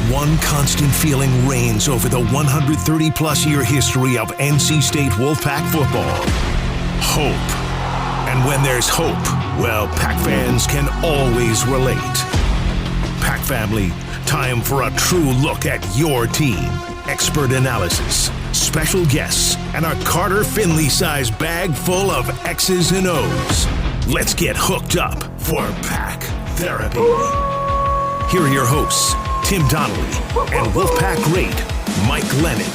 one constant feeling reigns over the 130-plus year history of NC State Wolfpack football. Hope. And when there's hope, well, Pack fans can always relate. Pack family, time for a true look at your team. Expert analysis, special guests, and a Carter Finley-sized bag full of X's and O's. Let's get hooked up for Pack Therapy. Here are your hosts, Tim Donnelly and Wolfpack great Mike Glennon.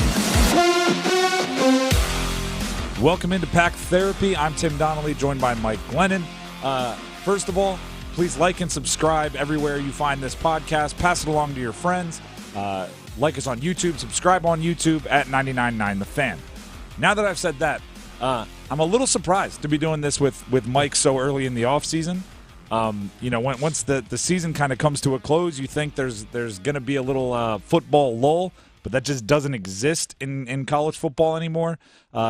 Welcome into Pack Therapy. I'm Tim Donnelly, joined by Mike Glennon. First of all, please like and subscribe everywhere you find this podcast. Pass it along to your friends. Like us on YouTube. Subscribe on YouTube at 99.9 The Fan. Now that I've said that, I'm a little surprised to be doing this with Mike so early in the offseason. Once the season kind of comes to a close, you think there's going to be a little football lull, but that just doesn't exist in college football anymore.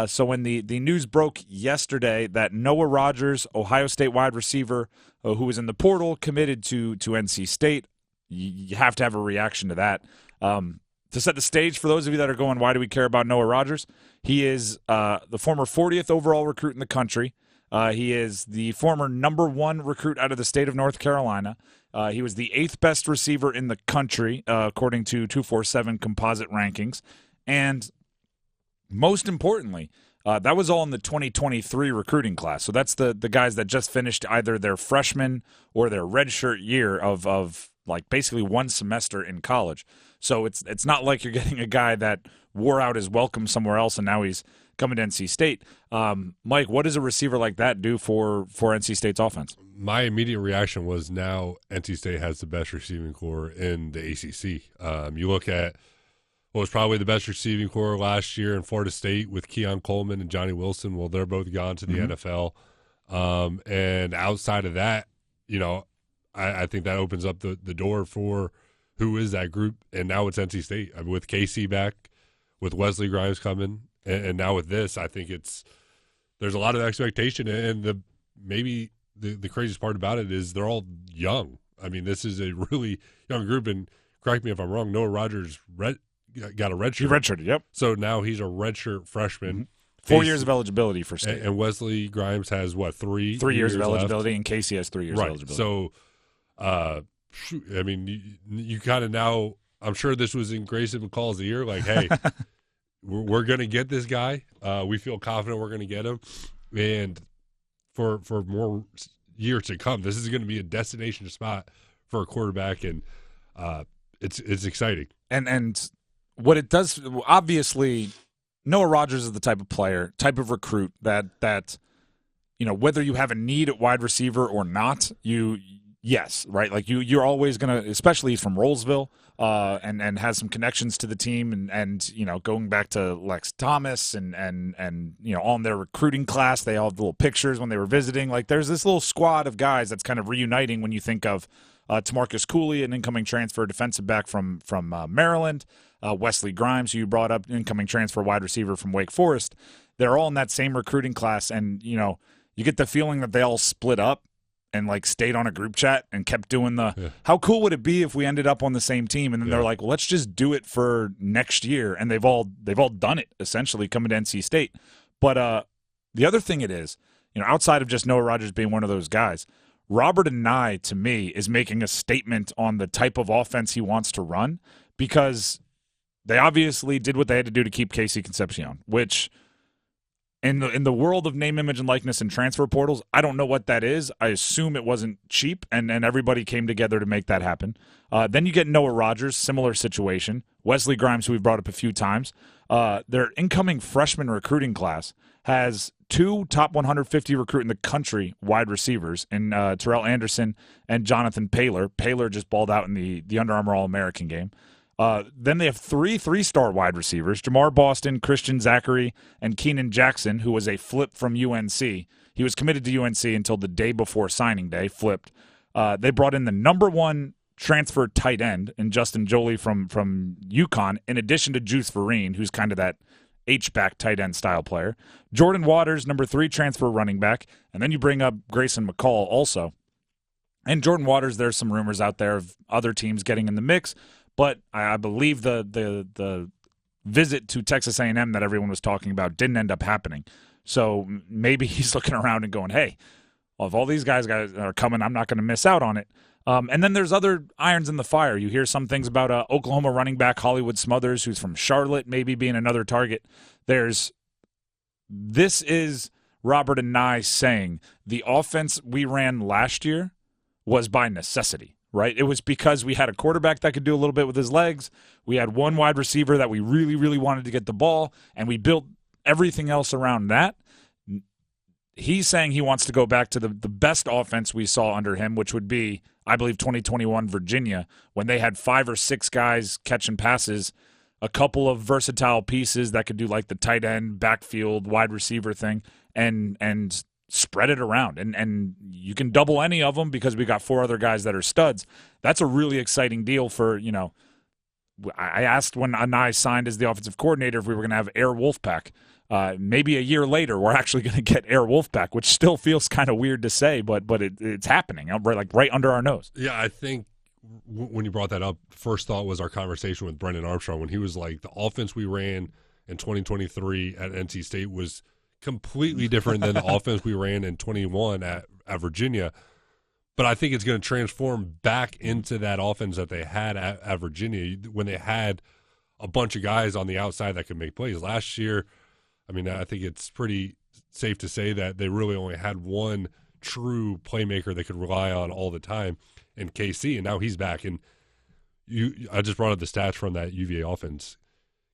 So when the news broke yesterday that Noah Rogers, Ohio State wide receiver, who was in the portal, committed to NC State, you have to have a reaction to that. To set the stage for those of you that are going, why do we care about Noah Rogers? He is the former 40th overall recruit in the country. He is the former number one recruit out of the state of North Carolina. He was the 8th best receiver in the country, according to 247 composite rankings. And most importantly, that was all in the 2023 recruiting class. So that's the guys that just finished either their freshman or their redshirt year of like basically one semester in college. So it's not like you're getting a guy that wore out his welcome somewhere else and now he's coming to NC State. Mike, what does a receiver like that do for NC State's offense? My immediate reaction was now NC State has the best receiving core in the ACC. You look at what was probably the best receiving core last year in Florida State with Keon Coleman and Johnny Wilson. Well, they're both gone to the NFL. And outside of that, I think that opens up the door for who is that group. And now it's NC State. I mean, with KC back, with Wesley Grimes coming, and now with this, I think there's a lot of expectation. And maybe the craziest part about it is they're all young. I mean, this is a really young group. And correct me if I'm wrong, Noah Rogers got a redshirt. He redshirted, yep. So now he's a redshirt freshman. Mm-hmm. 4 years of eligibility for State. And Wesley Grimes has, what, three? 3 years of eligibility, left? And Casey has 3 years of eligibility. So, I mean, you kind of now, I'm sure this was in Grayson McCall's ear, like, hey, we're going to get this guy. We feel confident we're going to get him. And for more years to come, this is going to be a destination spot for a quarterback, and it's exciting. And what it does, obviously, Noah Rogers is the type of player, type of recruit that whether you have a need at wide receiver or not, yes, right? Like you're always going to, especially he's from Rollsville, and has some connections to the team, and going back to Lex Thomas and on their recruiting class, they all have little pictures when they were visiting. Like there's this little squad of guys that's kind of reuniting when you think of Tamarcus Cooley, an incoming transfer defensive back from Maryland, Wesley Grimes, who you brought up, incoming transfer wide receiver from Wake Forest. They're all in that same recruiting class, and you get the feeling that they all split up and like stayed on a group chat and kept doing how cool would it be if we ended up on the same team? And then they're like, well, let's just do it for next year. And they've all done it essentially coming to NC State. But the other thing it is, outside of just Noah Rogers being one of those guys, Robert Anae, to me, is making a statement on the type of offense he wants to run, because they obviously did what they had to do to keep Casey Concepcion, which in the world of name, image, and likeness and transfer portals, I don't know what that is. I assume it wasn't cheap, and everybody came together to make that happen. Then you get Noah Rogers, similar situation. Wesley Grimes, who we've brought up a few times. Their incoming freshman recruiting class has 2 top 150 recruit in the country wide receivers in Terrell Anderson and Jonathan Paylor. Paylor just balled out in the Under Armour All-American game. Then they have 3 3-star wide receivers, Jamar Boston, Christian Zachary, and Keenan Jackson, who was a flip from UNC. He was committed to UNC until the day before signing day, flipped. They brought in the number 1 transfer tight end in Justin Jolie from UConn, in addition to Juice Vereen, who's kind of that H-back tight end style player. Jordan Waters, number 3 transfer running back, and then you bring up Grayson McCall also. And Jordan Waters, there's some rumors out there of other teams getting in the mix, But I believe the visit to Texas A&M that everyone was talking about didn't end up happening. So maybe he's looking around and going, hey, well, if all these guys are coming, I'm not going to miss out on it. And then there's other irons in the fire. You hear some things about Oklahoma running back Hollywood Smothers, who's from Charlotte, maybe being another target. This is Robert and I saying the offense we ran last year was by necessity, right? It was because we had a quarterback that could do a little bit with his legs. We had one wide receiver that we really, really wanted to get the ball, and we built everything else around that. He's saying he wants to go back to the best offense we saw under him, which would be, I believe, 2021 Virginia, when they had 5 or 6 guys catching passes, a couple of versatile pieces that could do like the tight end, backfield, wide receiver thing, and spread it around. And you can double any of them because we got 4 other guys that are studs. That's a really exciting deal for, I asked when Anai signed as the offensive coordinator if we were going to have Air Wolfpack. Maybe a year later, we're actually going to get Air Wolfpack, which still feels kind of weird to say, but it's happening, right under our nose. Yeah, I think when you brought that up, first thought was our conversation with Brendan Armstrong when he was like, the offense we ran in 2023 at NC State was completely different than the offense we ran in 21 at Virginia. But I think it's going to transform back into that offense that they had at Virginia when they had a bunch of guys on the outside that could make plays. Last year, I mean, I think it's pretty safe to say that they really only had one true playmaker they could rely on all the time in KC, and now he's back. And I just brought up the stats from that UVA offense.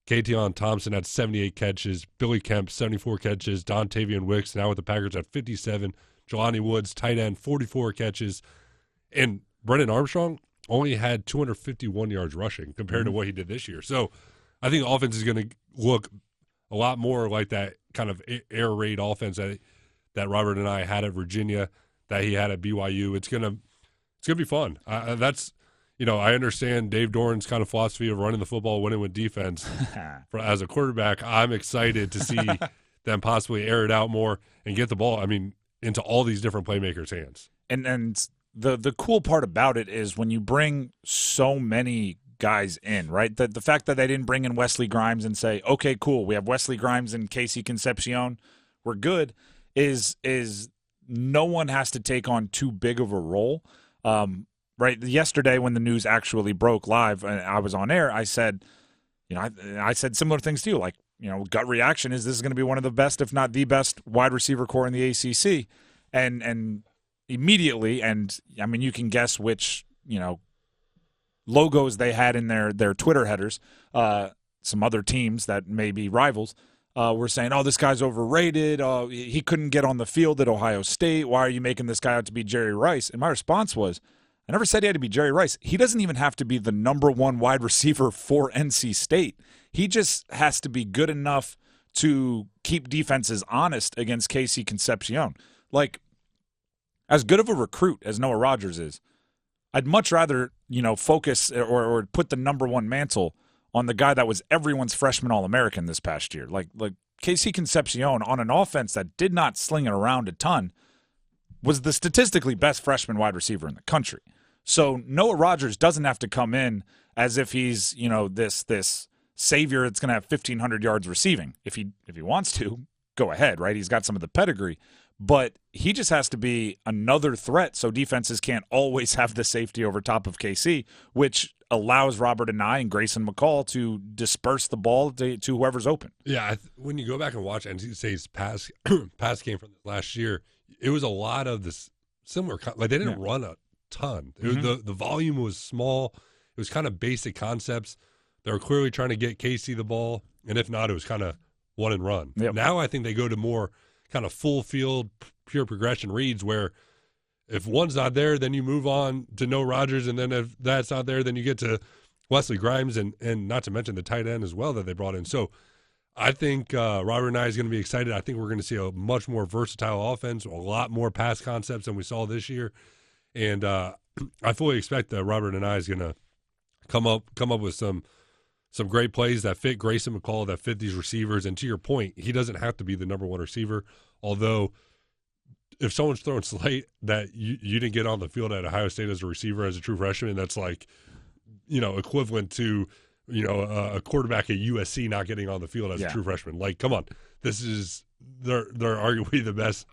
K'Tion Thompson had 78 catches, Billy Kemp 74 catches, Dontavian Wicks now with the Packers at 57, Jelani Woods, tight end, 44 catches, and Brendan Armstrong only had 251 yards rushing compared to what he did this year. So I think the offense is going to look a lot more like that kind of air raid offense that Robert and I had at Virginia, that he had at BYU. It's gonna be fun. That's I understand Dave Doran's kind of philosophy of running the football, winning with defense. As a quarterback, I'm excited to see them possibly air it out more and get the ball, into all these different playmakers' hands. And the cool part about it is when you bring so many guys in, right? The fact that they didn't bring in Wesley Grimes and say, okay, cool, we have Wesley Grimes and Casey Concepcion, we're good, is no one has to take on too big of a role. Right? Yesterday when the news actually broke live and I was on air, I said, I said similar things to you, like, gut reaction is this is going to be one of the best, if not the best, wide receiver core in the ACC. And immediately, you can guess which, logos they had in their Twitter headers, some other teams that may be rivals, were saying, oh, this guy's overrated. Oh, he couldn't get on the field at Ohio State. Why are you making this guy out to be Jerry Rice? And my response was, I never said he had to be Jerry Rice. He doesn't even have to be the number 1 wide receiver for NC State. He just has to be good enough to keep defenses honest against Casey Concepcion. Like, as good of a recruit as Noah Rogers is, I'd much rather, focus or put the number 1 mantle on the guy that was everyone's freshman All-American this past year. Like Casey Concepcion on an offense that did not sling it around a ton was the statistically best freshman wide receiver in the country. So Noah Rogers doesn't have to come in as if he's, this savior that's going to have 1,500 yards receiving. If he wants to, go ahead, right? He's got some of the pedigree. But he just has to be another threat so defenses can't always have the safety over top of KC, which allows Robert and I and Grayson McCall to disperse the ball to whoever's open. Yeah, when you go back and watch NC State's pass game from last year, it was a lot of this similar. Like they didn't run a ton. The volume was small. It was kind of basic concepts. They were clearly trying to get KC the ball, and if not, it was kind of one and run. Yep. Now I think they go to more kind of full field, pure progression reads where if one's not there, then you move on to Noah Rogers, and then if that's not there, then you get to Wesley Grimes and not to mention the tight end as well that they brought in. So I think Robert and I is going to be excited. I think we're going to see a much more versatile offense, a lot more pass concepts than we saw this year. And I fully expect that Robert and I is going to come up with some great plays that fit Grayson McCall, that fit these receivers. And to your point, he doesn't have to be the number 1 receiver, although if someone's throwing slate that you didn't get on the field at Ohio State as a receiver, as a true freshman, that's like, equivalent to, a quarterback at USC not getting on the field as a true freshman. Like, come on, they're arguably the best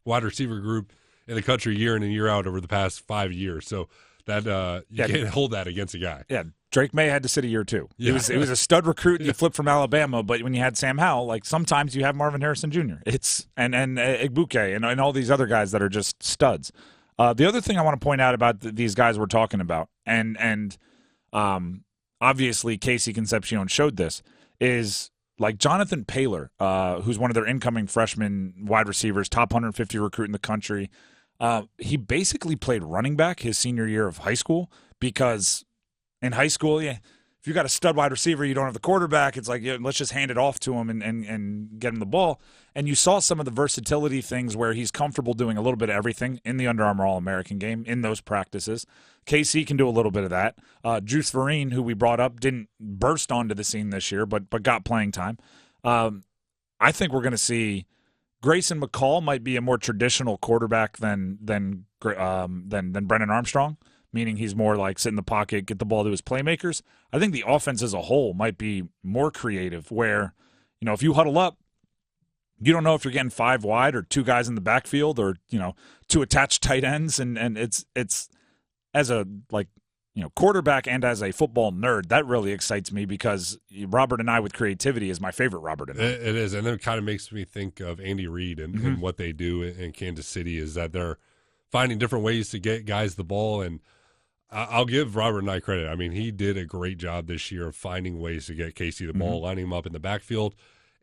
wide receiver group in the country year in and year out over the past 5 years. So that you can't hold that against a guy. Yeah, Drake May had to sit a year too. Yeah. He was a stud recruit. And you flipped from Alabama, but when you had Sam Howell, like sometimes you have Marvin Harrison Jr. It's and Igbuke and all these other guys that are just studs. The other thing I want to point out about these guys we're talking about, and obviously Casey Concepcion showed this, is like Jonathan Paylor, who's one of their incoming freshman wide receivers, top 150 recruit in the country. He basically played running back his senior year of high school because in high school, if you got a stud wide receiver, you don't have the quarterback. It's like, let's just hand it off to him and get him the ball. And you saw some of the versatility things where he's comfortable doing a little bit of everything in the Under Armour All-American game in those practices. KC can do a little bit of that. Juice Vereen, who we brought up, didn't burst onto the scene this year, but got playing time. I think we're going to see Grayson McCall might be a more traditional quarterback than Brennan Armstrong, meaning he's more like sit in the pocket, get the ball to his playmakers. I think the offense as a whole might be more creative where, if you huddle up, you don't know if you're getting 5 wide or 2 guys in the backfield or, 2 attached tight ends. And it's as a quarterback and as a football nerd, that really excites me because Robert and I with creativity is my favorite Robert and I. It is. And it kind of makes me think of Andy Reid and what they do in Kansas City is that they're finding different ways to get guys the ball. And I'll give Robert and I credit. I mean, he did a great job this year of finding ways to get Casey the ball, lining him up in the backfield.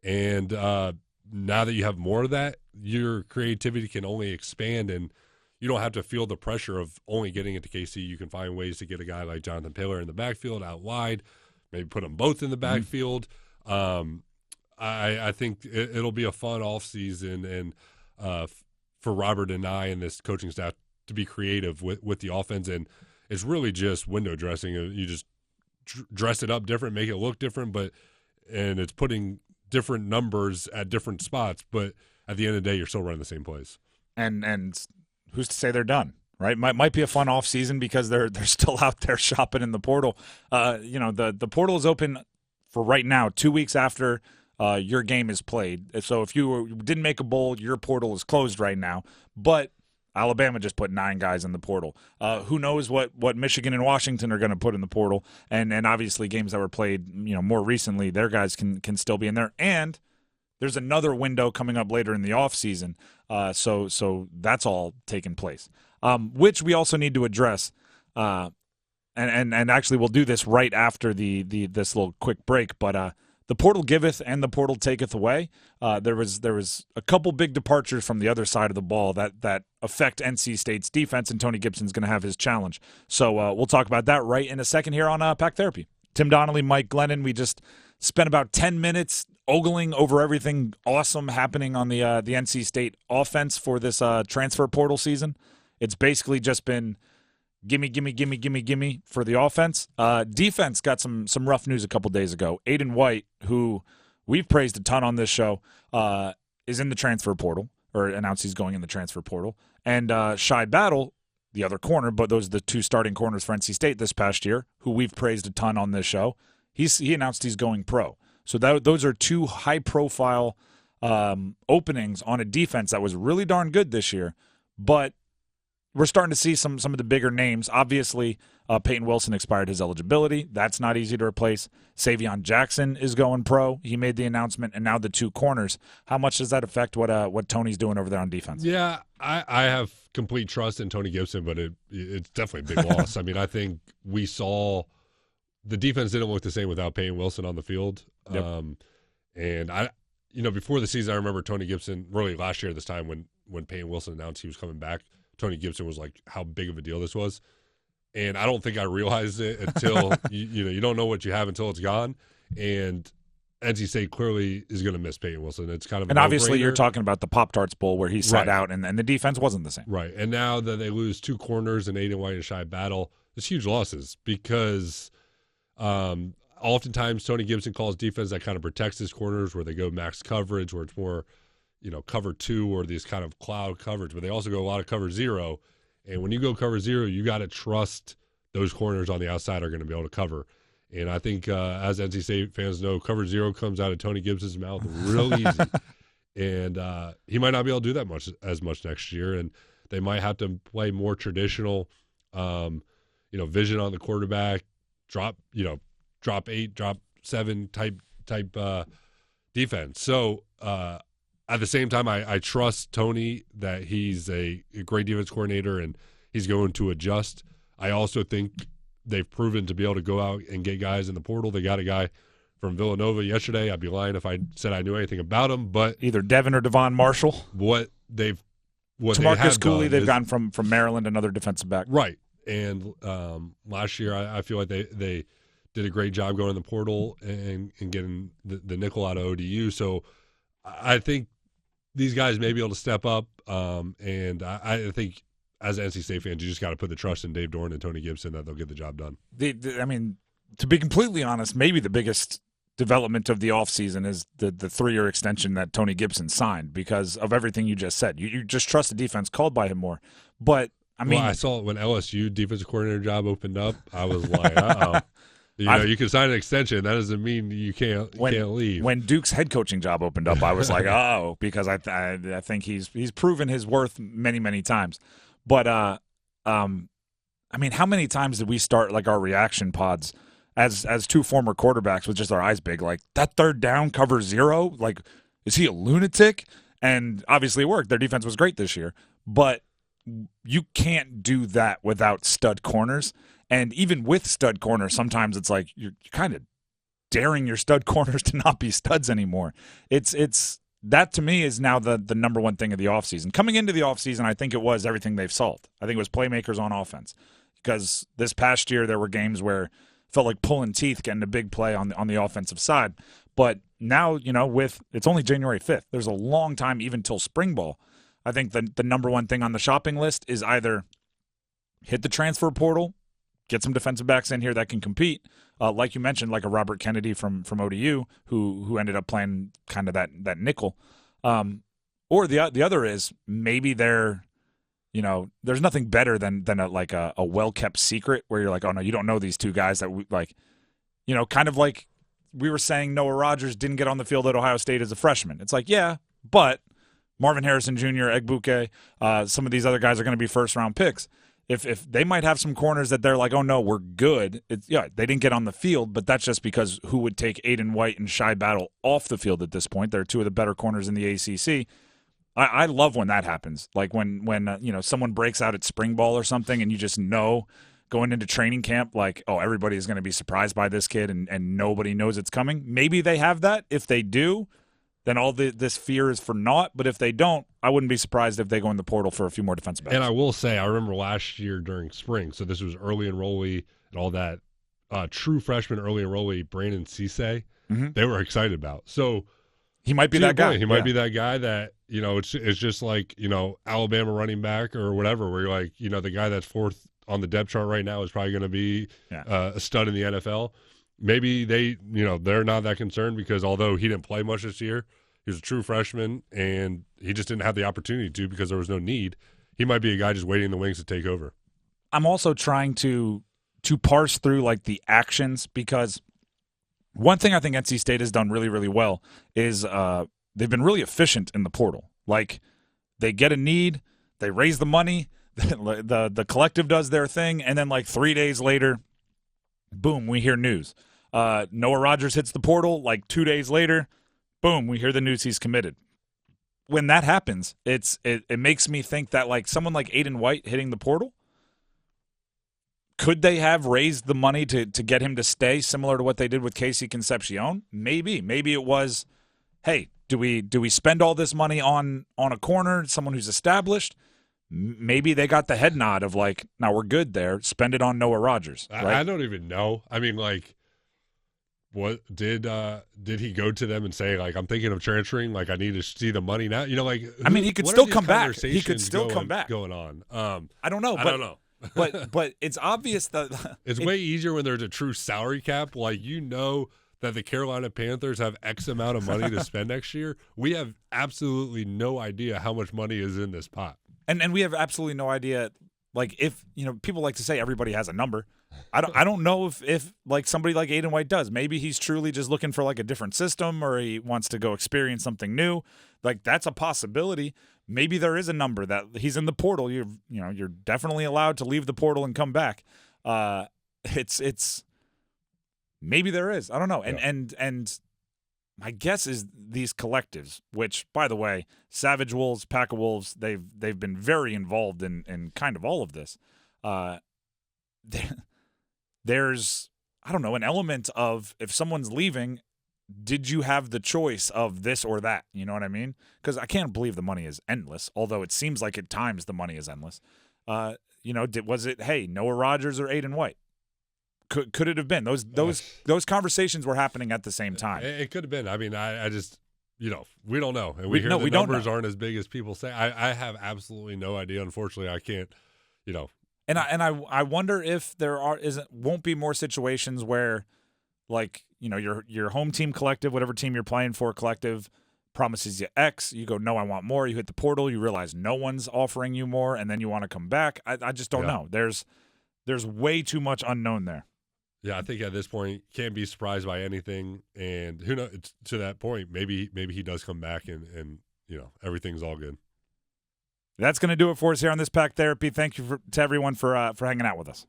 And now that you have more of that, your creativity can only expand, and you don't have to feel the pressure of only getting it to KC. You can find ways to get a guy like Jonathan Paylor in the backfield, out wide, maybe put them both in the backfield. I think it'll be a fun offseason, and for Robert and I and this coaching staff to be creative with the offense. And it's really just window dressing. You just dress it up different, make it look different, and it's putting different numbers at different spots. But at the end of the day, you're still running the same plays. And who's to say they're done, right? Might be a fun off season because they're still out there shopping in the portal. The portal is open for right now, 2 weeks after your game is played. So if you didn't make a bowl, your portal is closed right now. But Alabama just put 9 guys in the portal. Who knows what Michigan and Washington are going to put in the portal? And obviously games that were played, more recently, their guys can still be in there. And there's another window coming up later in the offseason. So that's all taking place, which we also need to address. And actually we'll do this right after this little quick break. But the portal giveth and the portal taketh away. There was a couple big departures from the other side of the ball that affect NC State's defense, and Tony Gibson's going to have his challenge. So we'll talk about that right in a second here on Pack Therapy. Tim Donnelly, Mike Glennon. We just spent about 10 minutes ogling over everything awesome happening on the NC State offense for this transfer portal season. It's basically just been gimme for the offense. Defense got some rough news a couple days ago. Aiden White, who we've praised a ton on this show, is in the transfer portal, or announced he's going in the transfer portal. And Shy Battle, the other corner, but those are the 2 starting corners for NC State this past year, who we've praised a ton on this show. He announced he's going pro. So those are 2 high-profile openings on a defense that was really darn good this year. But we're starting to see some of the bigger names. Obviously, Peyton Wilson expired his eligibility. That's not easy to replace. Savion Jackson is going pro. He made the announcement, and now the 2 corners. How much does that affect what Tony's doing over there on defense? Yeah, I have complete trust in Tony Gibson, but it's definitely a big loss. I mean, I think we saw the defense didn't look the same without Peyton Wilson on the field. Yep. And before the season, I remember Tony Gibson, really last year at this time when Peyton Wilson announced he was coming back, Tony Gibson was like, how big of a deal this was. And I don't think I realized it until, you don't know what you have until it's gone. And NC State clearly is going to miss Peyton Wilson. It's kind of and obviously you're talking about the Pop-Tarts Bowl where he sat out and the defense wasn't the same. Right. And now that they lose 2 corners in Aiden White and Shy Battle, it's huge losses because oftentimes Tony Gibson calls defense that kind of protects his corners where they go max coverage, where it's more, cover 2 or these kind of cloud coverage, but they also go a lot of cover 0. And when you go cover 0, you got to trust those corners on the outside are going to be able to cover. And I think, as NC State fans know, cover zero comes out of Tony Gibbs's mouth real easy. And he might not be able to do that as much next year. And they might have to play more traditional, vision on the quarterback, drop 8, drop 7 type defense. So at the same time, I trust Tony that he's a great defense coordinator and he's going to adjust. I also think they've proven to be able to go out and get guys in the portal. They got a guy from Villanova yesterday. I'd be lying if I said I knew anything about him, but either Devin or Devon Marshall. Tamarcus Cooley, they've gotten from Maryland, another defensive back. Right. And last year, I feel like they did a great job going in the portal and getting the nickel out of ODU. So I think these guys may be able to step up. And I think as an NC State fans, you just got to put the trust in Dave Dorn and Tony Gibson that they'll get the job done. To be completely honest, maybe the biggest development of the offseason is the 3-year extension that Tony Gibson signed because of everything you just said. You just trust the defense called by him more. But, I saw it when LSU defensive coordinator job opened up. I was like, uh-oh. You can sign an extension. That doesn't mean you can't leave. When Duke's head coaching job opened up, I was like, oh, because I think he's proven his worth many, many times. But, how many times did we start like our reaction pods as 2 former quarterbacks with just our eyes big, like that third down cover 0? Like, is he a lunatic? And obviously it worked. Their defense was great this year. But you can't do that without stud corners. And even with stud corners, sometimes it's like you're kind of daring your stud corners to not be studs anymore. It's that to me is now the number one thing of the offseason. Coming into the offseason, I think it was everything they've solved. I think it was playmakers on offense. Because this past year there were games where it felt like pulling teeth getting a big play on the offensive side. But now, it's only January 5th. There's a long time even till spring ball. I think the number one thing on the shopping list is either hit the transfer portal, get some defensive backs in here that can compete, like you mentioned, like a Robert Kennedy from ODU who ended up playing kind of that nickel. Or the other is maybe they're, there's nothing better than a well-kept secret where you're like, oh, no, you don't know these 2 guys that we like, kind of like we were saying Noah Rogers didn't get on the field at Ohio State as a freshman. It's like, yeah, but Marvin Harrison Jr., Egbuke, some of these other guys are going to be first-round picks. If they might have some corners that they're like, oh, no, we're good. They didn't get on the field, but that's just because who would take Aiden White and Shai Battle off the field at this point? They're 2 of the better corners in the ACC. I love when that happens. Like when someone breaks out at spring ball or something and you just know going into training camp, like, oh, everybody is going to be surprised by this kid and nobody knows it's coming. Maybe they have that. If they do, then all this fear is for naught. But if they don't, I wouldn't be surprised if they go in the portal for a few more defensive backs. And I will say, I remember last year during spring, so this was early enrollee and all that, true freshman early enrollee, Brandon Cisse, they were excited about. So he might be that guy. He might be that guy that, it's just like, Alabama running back or whatever, where you're like, the guy that's 4th on the depth chart right now is probably going to be a stud in the NFL. Maybe they're not that concerned because although he didn't play much this year, he was a true freshman and he just didn't have the opportunity to because there was no need. He might be a guy just waiting in the wings to take over. I'm also trying to parse through like the actions because one thing I think NC State has done really, really well is they've been really efficient in the portal. Like they get a need, they raise the money, the collective does their thing, and then like 3 days later, boom, we hear news. Noah Rogers hits the portal. Like 2 days later, boom, we hear the news he's committed. When that happens, it makes me think that like someone like Aiden White hitting the portal, could they have raised the money to get him to stay, similar to what they did with Casey Concepcion? Maybe it was, hey, do we spend all this money on a corner, someone who's established? Maybe they got the head nod of like, now we're good there. Spend it on Noah Rogers. Right? I don't even know. I mean, like, what did he go to them and say like, I'm thinking of transferring? Like, I need to see the money now. Like, he could still come back. He could still come back. Going on. I don't know. I don't know. but it's obvious that it's way easier when there's a true salary cap. Like that the Carolina Panthers have X amount of money to spend next year. We have absolutely no idea how much money is in this pot. And we have absolutely no idea, like, if, people like to say everybody has a number. I don't know if like somebody like Aiden White does. Maybe he's truly just looking for like a different system, or he wants to go experience something new. Like that's a possibility. Maybe there is a number that he's in the portal. You're definitely allowed to leave the portal and come back. It's maybe there is. I don't know. And my guess is these collectives, which by the way, Savage Wolves, Pack of Wolves, they've been very involved in kind of all of this. There's, I don't know, an element of if someone's leaving, did you have the choice of this or that? You know what I mean? Because I can't believe the money is endless, although it seems like at times the money is endless. Was it, hey, Noah Rogers or Aiden White? Could it have been? Those conversations were happening at the same time. It could have been. I mean, I just, we don't know. And we hear the numbers aren't as big as people say. I have absolutely no idea. Unfortunately, I can't, And I wonder if won't be more situations where, like, your home team collective, whatever team you're playing for collective, promises you X, you go, no, I want more. You hit the portal, you realize no one's offering you more, and then you want to come back. I just don't know. There's way too much unknown there. Yeah, I think at this point can't be surprised by anything, and who knows? To that point, maybe he does come back and everything's all good. That's going to do it for us here on this Pack Therapy. Thank you to everyone for hanging out with us.